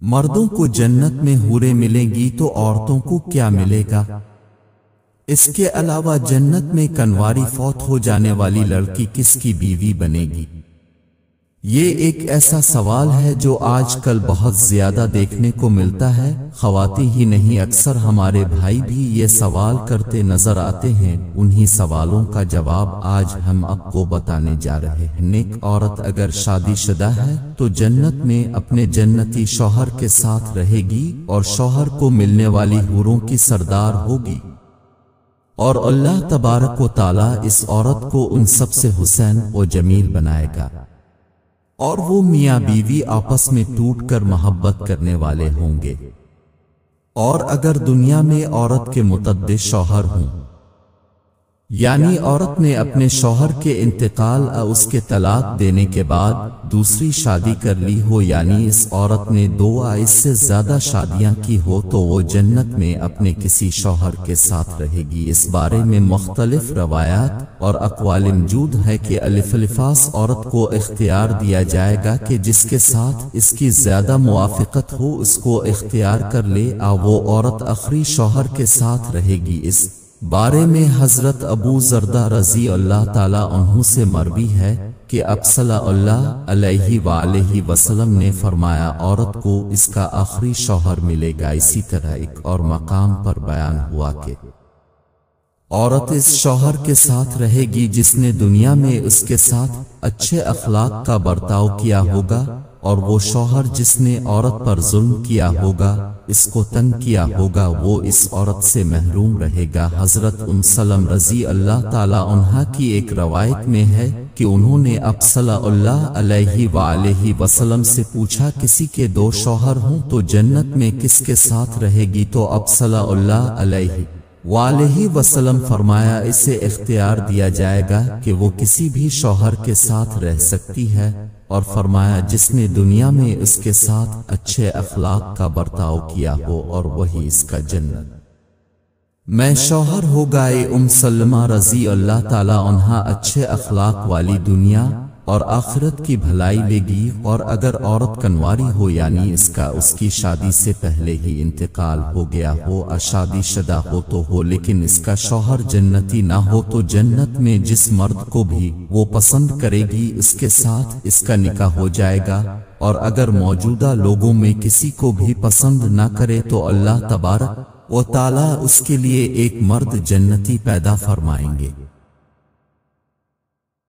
मर्दों को जन्नत में हूरें मिलेंगी तो औरतों को क्या मिलेगा? इसके अलावा जन्नत में कन्वारी फौत हो जाने वाली लड़की किसकी बीवी बनेगी? ये एक ऐसा सवाल है जो आजकल बहुत ज्यादा देखने को मिलता है। ख़वातीन ही नहीं, अक्सर हमारे भाई भी ये सवाल करते नजर आते हैं। उन्हीं सवालों का जवाब आज हम आपको बताने जा रहे हैं। नेक औरत अगर शादीशुदा है तो जन्नत में अपने जन्नती शौहर के साथ रहेगी और शौहर को मिलने वाली हूरों की सरदार होगी, और अल्लाह तबारक व ताला इस औरत को उन सबसे हुसैन व जमील बनाएगा, और वो मियाँ बीवी आपस में टूटकर मोहब्बत करने वाले होंगे। और अगर दुनिया में औरत के मुतअद्दिद शौहर हों, यानी औरत ने अपने शौहर के इंतकाल उसके तलाक देने के बाद दूसरी शादी कर ली हो, यानी इस औरत ने 2 या इससे ज्यादा शादियां की हो, तो वो जन्नत में अपने किसी शौहर के साथ रहेगी। इस बारे में मुख्तलिफ रवायात और अक़वाल मौजूद है कि अलिफ़ औरत को इख्तियार दिया जाएगा कि जिसके साथ इसकी ज्यादा मुआफ़िक़त हो उसको इख्तियार कर ले, वो औरत आखिरी शौहर के साथ रहेगी। इस बारे में हजरत अबू जरदा रज़ी अल्लाह ताला अन्हु से मरवी है कि आप सल्लल्लाहु अलैहि वसल्लम ने फरमाया, औरत को इसका आखिरी शौहर मिलेगा। इसी तरह एक और मकाम पर बयान हुआ कि औरत इस शौहर के साथ रहेगी जिसने दुनिया में उसके साथ अच्छे अखलाक का बर्ताव किया होगा, और वो शौहर जिसने औरत पर जुल्म किया होगा, इसको तंग किया होगा, वो इस औरत से महरूम रहेगा। हजरत सलम रज़ी अल्लाह ताला अन्हा की एक रवायत में है कि उन्होंने आप सल्लल्लाहु अलैहि वसल्लम से पूछा, किसी के 2 शौहर हों तो जन्नत में किसके साथ रहेगी? तो आप सल्लल्लाहु अलैहि वसल्लम फरमाया, इसे इख्तियार दिया जाएगा कि वो किसी भी शौहर के साथ रह सकती है, और फरमाया जिसने दुनिया में उसके साथ अच्छे अखलाक का बर्ताव किया हो, और वही इसका जन्नत मैं शौहर होगा। सलमा रज़ी अल्लाह ताला अन्हा अच्छे अखलाक वाली दुनिया और आखिरत की भलाई लेगी। और अगर औरत कन्वारी हो, यानी इसका उसकी शादी से पहले ही इंतकाल हो गया हो, अशादीशुदा हो तो हो, लेकिन इसका शौहर जन्नती ना हो, तो जन्नत में जिस मर्द को भी वो पसंद करेगी उसके साथ इसका निकाह हो जाएगा। और अगर मौजूदा लोगों में किसी को भी पसंद ना करे तो अल्लाह तबारक व ताला उसके लिए एक मर्द जन्नती पैदा फरमाएंगे।